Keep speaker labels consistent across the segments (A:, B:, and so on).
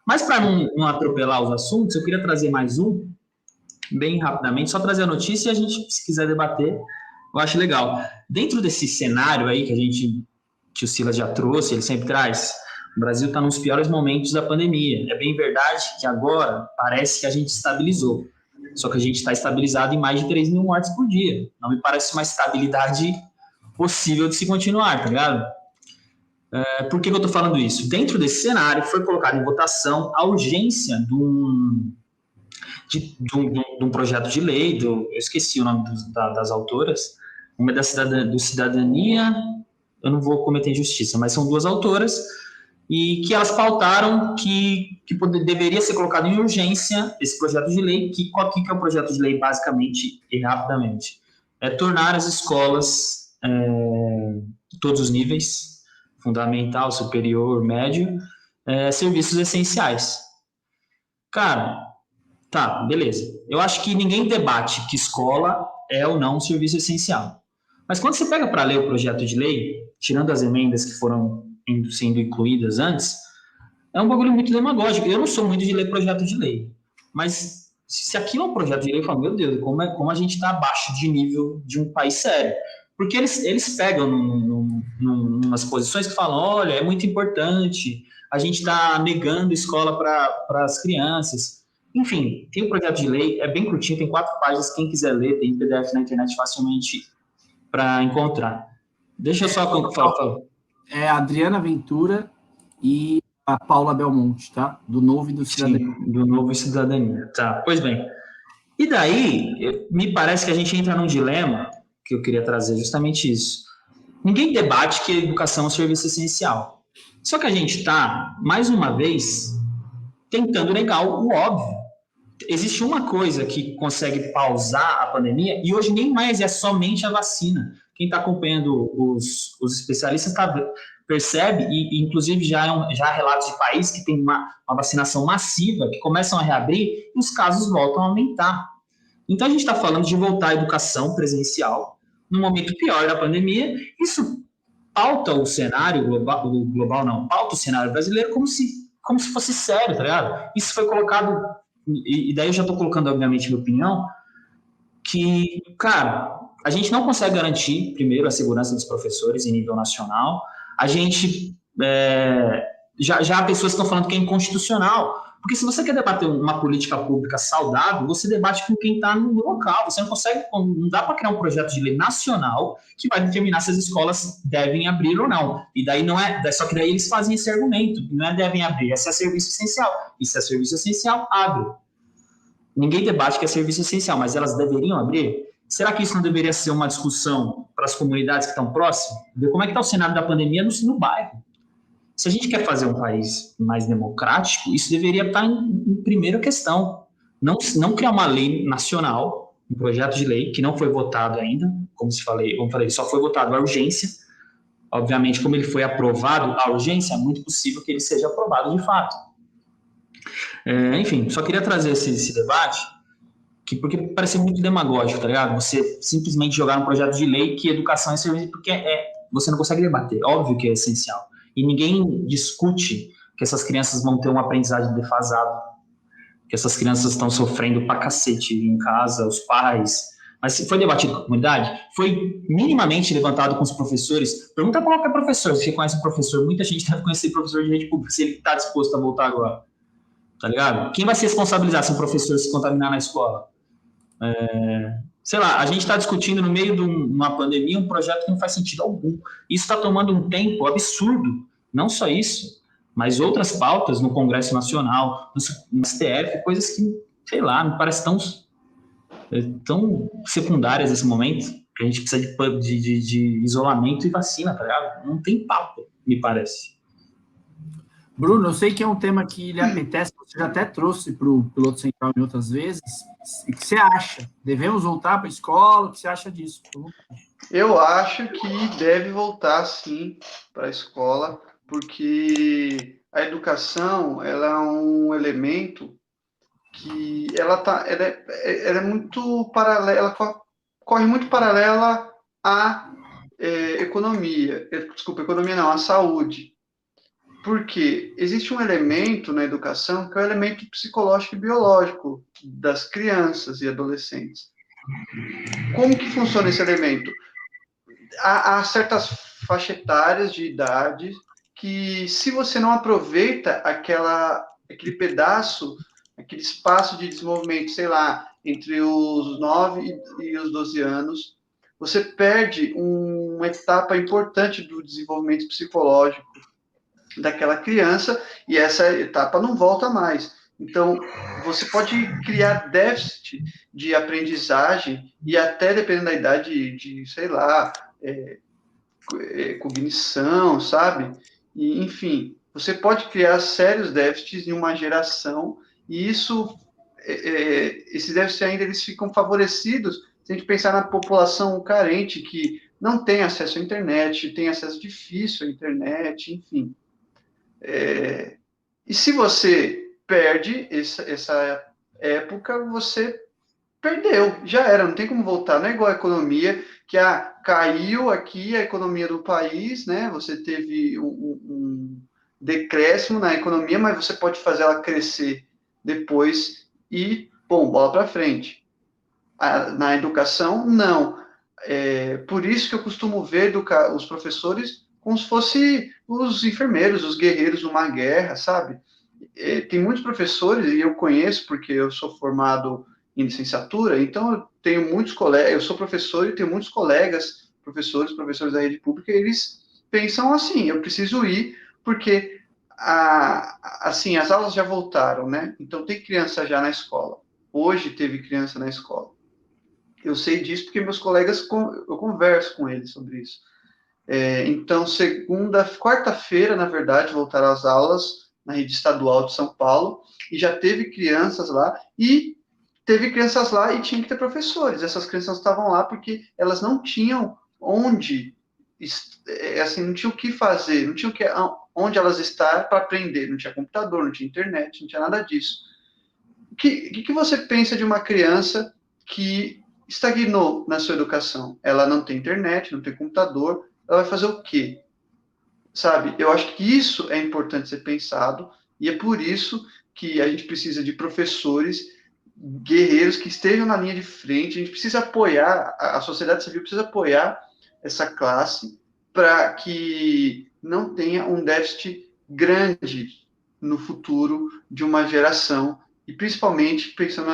A: Mas para não atropelar os assuntos, eu queria trazer mais um, bem rapidamente, só trazer a notícia e a gente, se quiser debater, eu acho legal. Dentro desse cenário aí que o Silas já trouxe, ele sempre traz, o Brasil está nos piores momentos da pandemia. É bem verdade que agora parece que a gente estabilizou. Só que a gente está estabilizado em mais de 3 mil mortes por dia. Não me parece uma estabilidade possível de se continuar, tá ligado? Por que eu estou falando isso? Dentro desse cenário, foi colocado em votação a urgência de um projeto de lei, eu esqueci o nome das autoras, uma é do Cidadania, eu não vou cometer injustiça, mas são duas autoras, e que elas pautaram que deveria ser colocado em urgência esse projeto de lei, que é o projeto de lei, basicamente e rapidamente? É tornar as escolas, todos os níveis, fundamental, superior, médio, serviços essenciais. Cara, tá, beleza. Eu acho que ninguém debate que escola é ou não um serviço essencial. Mas quando você pega para ler o projeto de lei, tirando as emendas que foram sendo incluídas antes, é um bagulho muito demagógico. Eu não sou muito de ler projeto de lei, mas se aquilo é um projeto de lei, eu falo, meu Deus, como a gente está abaixo de nível de um país sério. Porque eles pegam umas posições que falam, olha, é muito importante, a gente está negando escola para as crianças. Enfim, tem um projeto de lei, é bem curtinho, tem 4 páginas, quem quiser ler, tem PDF na internet facilmente para encontrar. Deixa eu só falar.
B: É a Adriana Ventura e a Paula Belmonte, tá? Do Novo e do Cidadania.
A: Sim, do Novo e Cidadania. Tá, pois bem. E daí, me parece que a gente entra num dilema que eu queria trazer justamente isso. Ninguém debate que a educação é um serviço essencial. Só que a gente está, mais uma vez, tentando negar o óbvio. Existe uma coisa que consegue pausar a pandemia, e hoje nem mais é somente a vacina. Quem está acompanhando os especialistas percebe, e inclusive já há relatos de países que tem uma vacinação massiva, que começam a reabrir e os casos voltam a aumentar. Então a gente está falando de voltar à educação presencial, no momento pior da pandemia. Isso pauta o cenário global não, pauta o cenário brasileiro como se fosse sério, tá ligado? Isso foi colocado, e daí eu já estou colocando, obviamente, minha opinião, que, cara, a gente não consegue garantir, primeiro, a segurança dos professores em nível nacional. A gente, já há pessoas que estão falando que é inconstitucional, porque se você quer debater uma política pública saudável, você debate com quem está no local. Você não consegue, não dá para criar um projeto de lei nacional que vai determinar se as escolas devem abrir ou não. E daí não é, só que daí eles fazem esse argumento, não é devem abrir, é se é serviço essencial. E se é serviço essencial, abre. Ninguém debate que é serviço essencial, mas elas deveriam abrir? Será que isso não deveria ser uma discussão para as comunidades que estão próximas? Ver como é que está o cenário da pandemia no bairro. Se a gente quer fazer um país mais democrático, isso deveria estar em primeira questão. Não criar uma lei nacional, um projeto de lei que não foi votado ainda, como falei, só foi votado a urgência. Obviamente, como ele foi aprovado a urgência, é muito possível que ele seja aprovado de fato. Enfim, só queria trazer esse debate, porque parece muito demagógico, tá ligado? Você simplesmente jogar um projeto de lei que educação é serviço, porque você não consegue debater, óbvio que é essencial. E ninguém discute que essas crianças vão ter uma aprendizagem defasada, que essas crianças estão sofrendo pra cacete em casa, os pais. Mas foi debatido com a comunidade? Foi minimamente levantado com os professores? Pergunta para qualquer professor, se você conhece um professor, muita gente deve conhecer professor de rede pública, se ele está disposto a voltar agora. Tá ligado? Quem vai se responsabilizar se um professor se contaminar na escola? Sei lá, a gente está discutindo no meio de uma pandemia um projeto que não faz sentido algum. Isso está tomando um tempo absurdo. Não só isso, mas outras pautas no Congresso Nacional, no STF, coisas que, sei lá, me parecem tão secundárias nesse momento, que a gente precisa de isolamento e vacina, tá ligado? Não tem papo, me parece.
B: Bruno, eu sei que é um tema que lhe apetece, você já até trouxe para o Piloto Central em outras vezes. O que você acha? Devemos voltar para a escola? O que você acha disso?
C: Eu acho que deve voltar, sim, para a escola, porque a educação ela é um elemento que ela é muito paralela, ela corre muito paralela à economia. Desculpa, economia não, à saúde. Porque existe um elemento na educação que é o elemento psicológico e biológico das crianças e adolescentes. Como que funciona esse elemento? Há certas faixas etárias de idade que, se você não aproveita aquele pedaço, aquele espaço de desenvolvimento, sei lá, entre os 9 e os 12 anos, você perde uma etapa importante do desenvolvimento psicológico daquela criança, e essa etapa não volta mais. Então, você pode criar déficit de aprendizagem e até, dependendo da idade, de sei lá, cognição, sabe? E, enfim, você pode criar sérios déficits em uma geração, e esses déficits ainda eles ficam favorecidos se a gente pensar na população carente que não tem acesso à internet, tem acesso difícil à internet, enfim. E se você perde essa época, você perdeu, já era, não tem como voltar. Não é igual a economia, que caiu aqui a economia do país, né? Você teve um decréscimo na economia, mas você pode fazer ela crescer depois e, bom, bola para frente. Na educação, não. Por isso que eu costumo ver os professores como se fossem os enfermeiros, os guerreiros numa guerra, sabe? Tem muitos professores, e eu conheço porque eu sou formado em licenciatura, então eu tenho muitos colegas, eu sou professor e tenho muitos colegas, professores da rede pública, e eles pensam assim, eu preciso ir porque, assim, as aulas já voltaram, né? Então tem criança já na escola. Hoje teve criança na escola. Eu sei disso porque meus colegas, eu converso com eles sobre isso. Então, quarta-feira, na verdade, voltaram as aulas na rede estadual de São Paulo, e já teve crianças lá, e tinha que ter professores. Essas crianças estavam lá porque elas não tinham onde, assim, não tinham o que fazer, não tinham onde elas estar para aprender, não tinha computador, não tinha internet, não tinha nada disso. O que você pensa de uma criança que estagnou na sua educação? Ela não tem internet, não tem computador, ela vai fazer o quê? Sabe? Eu acho que isso é importante ser pensado, e é por isso que a gente precisa de professores guerreiros que estejam na linha de frente. A gente precisa apoiar, a sociedade civil precisa apoiar essa classe para que não tenha um déficit grande no futuro de uma geração, e principalmente pensando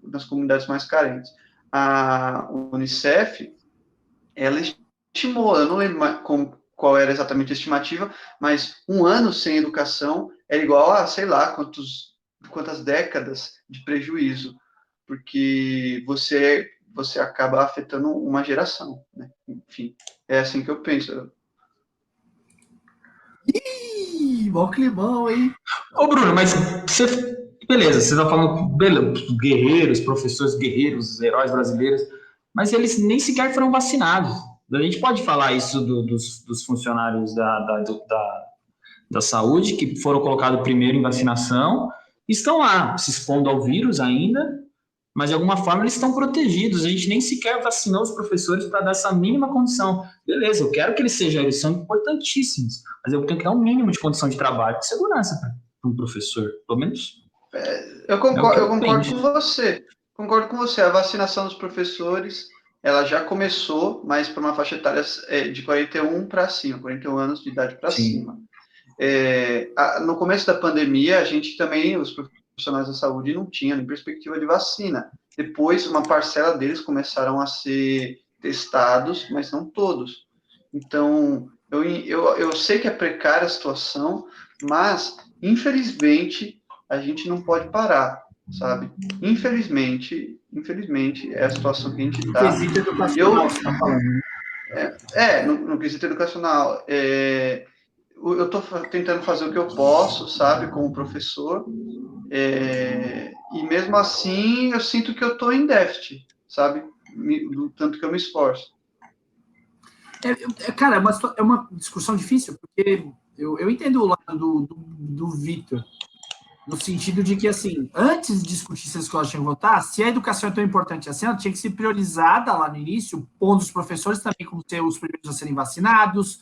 C: nas comunidades mais carentes. A Unicef, ela estimou, eu não lembro qual era exatamente a estimativa, mas um ano sem educação era igual a, sei lá, quantas décadas de prejuízo, porque você acaba afetando uma geração, né? Enfim, é assim que eu penso.
B: Ih, bom climão, hein?
A: Ô, Bruno, mas beleza, você está falando, beleza, guerreiros, professores guerreiros, heróis brasileiros, mas eles nem sequer foram vacinados. A gente pode falar isso dos funcionários da saúde, que foram colocados primeiro em vacinação, estão lá se expondo ao vírus ainda, mas de alguma forma eles estão protegidos. A gente nem sequer vacinou os professores para dar essa mínima condição. Beleza, eu quero que eles são importantíssimos, mas eu tenho que dar um mínimo de condição de trabalho, de segurança para um professor, pelo menos.
C: Eu concordo com você. Concordo com você. A vacinação dos professores, ela já começou, mas para uma faixa etária de 41 para cima, 41 anos de idade para cima. No começo da pandemia, a gente também, os profissionais da saúde, não tinham nem perspectiva de vacina. Depois, uma parcela deles começaram a ser testados, mas não todos. Então, eu sei que é precária a situação, mas, infelizmente, a gente não pode parar, sabe? Infelizmente, é a situação que a gente está.
B: No quesito educacional, você está falando.
C: No quesito educacional. Eu estou tentando fazer o que eu posso, sabe, como professor, e mesmo assim eu sinto que eu estou em déficit, sabe, do tanto que eu me esforço.
B: Cara, é uma discussão difícil, porque eu entendo o lado do Vitor, no sentido de que, assim, antes de discutir se as escolas tinham que votar, se a educação é tão importante assim, ela tinha que ser priorizada lá no início, pondo os professores também como ser os primeiros a serem vacinados,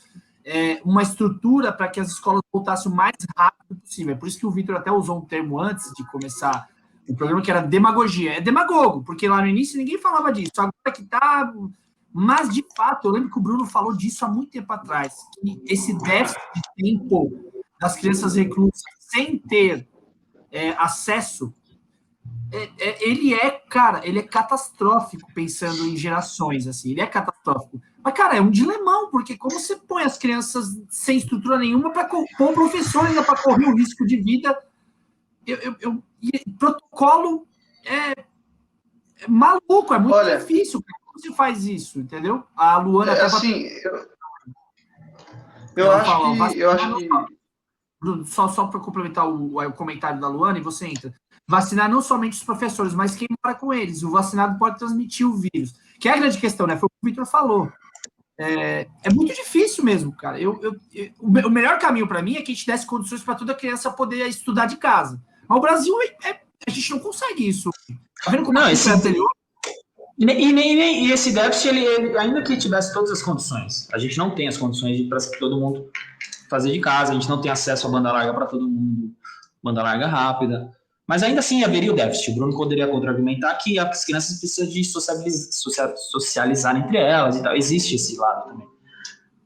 B: uma estrutura para que as escolas voltassem o mais rápido possível. É por isso que o Vitor até usou um termo antes de começar o programa, que era demagogia. É demagogo, porque lá no início ninguém falava disso. Agora que tá... Mas, de fato, eu lembro que o Bruno falou disso há muito tempo atrás, que esse déficit de tempo das crianças reclusas sem ter acesso, ele é catastrófico, pensando em gerações, assim, ele é catastrófico. Mas, cara, é um dilemão, porque como você põe as crianças sem estrutura nenhuma para pôr o professor ainda para correr o risco de vida? Protocolo é maluco, é muito difícil. Como você faz isso, entendeu? A Luana...
C: assim, eu acho que...
B: Bruno, só para complementar o comentário da Luana, e você entra. Vacinar não somente os professores, mas quem mora com eles. O vacinado pode transmitir o vírus. Que é a grande questão, né? Foi o que o Vitor falou. É muito difícil mesmo, cara. O melhor caminho para mim é que a gente desse condições para toda criança poder estudar de casa. Mas o Brasil, a gente não consegue isso. Tá vendo como
A: esse anterior? E esse déficit, ele, ainda que tivesse todas as condições, a gente não tem as condições para todo mundo fazer de casa, a gente não tem acesso a banda larga para todo mundo, banda larga rápida, mas ainda assim haveria o déficit. O Bruno poderia contra-argumentar que as crianças precisam de socializar entre elas e tal, existe esse lado também.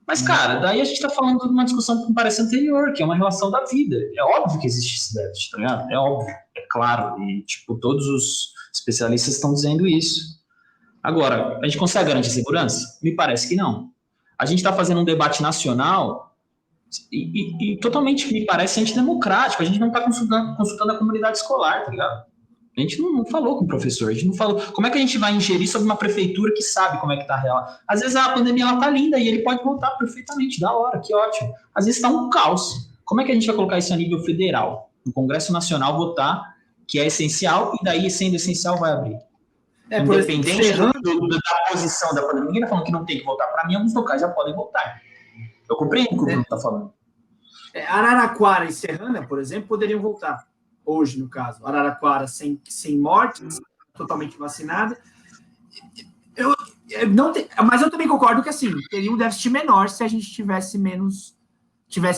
A: Mas, cara, daí a gente tá falando de uma discussão que me parece anterior, que é uma relação da vida. É óbvio que existe esse déficit, tá ligado? É óbvio, é claro, e, tipo, todos os especialistas estão dizendo isso. Agora, a gente consegue garantir segurança? Me parece que não. A gente está fazendo um debate nacional e totalmente, me parece, antidemocrático. A gente não está consultando a comunidade escolar, tá ligado? A gente não falou com o professor, a gente não falou. Como é que a gente vai ingerir sobre uma prefeitura que sabe como é que está a real? Às vezes a pandemia ela tá linda e ele pode voltar perfeitamente, da hora, que ótimo. Às vezes está um caos. Como é que a gente vai colocar isso a nível federal? No Congresso Nacional votar que é essencial e daí, sendo essencial, vai abrir. Independente da posição da pandemia, ninguém está falando que não tem que voltar. Para mim, alguns locais já podem voltar. Eu compreendo o que o Bruno está falando.
B: Araraquara e Serrana, por exemplo, poderiam voltar. Hoje, no caso. Araraquara sem mortes, totalmente vacinada. Mas eu também concordo que, assim, teria um déficit menor se a gente tivesse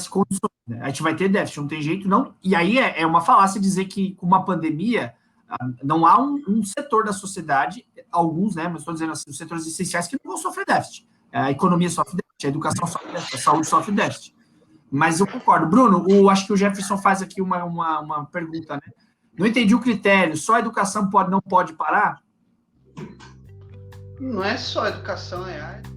B: condições. Né? A gente vai ter déficit, não tem jeito, não. E aí é uma falácia dizer que com uma pandemia não há um setor da sociedade, alguns, né, mas estou dizendo assim, os setores essenciais que não vão sofrer déficit. A economia sofre déficit, a educação sofre déficit, a saúde sofre déficit. Mas eu concordo. Bruno, acho que o Jefferson faz aqui uma pergunta, né? Não entendi o critério, só a educação não pode parar?
C: Não é só a educação, é arte.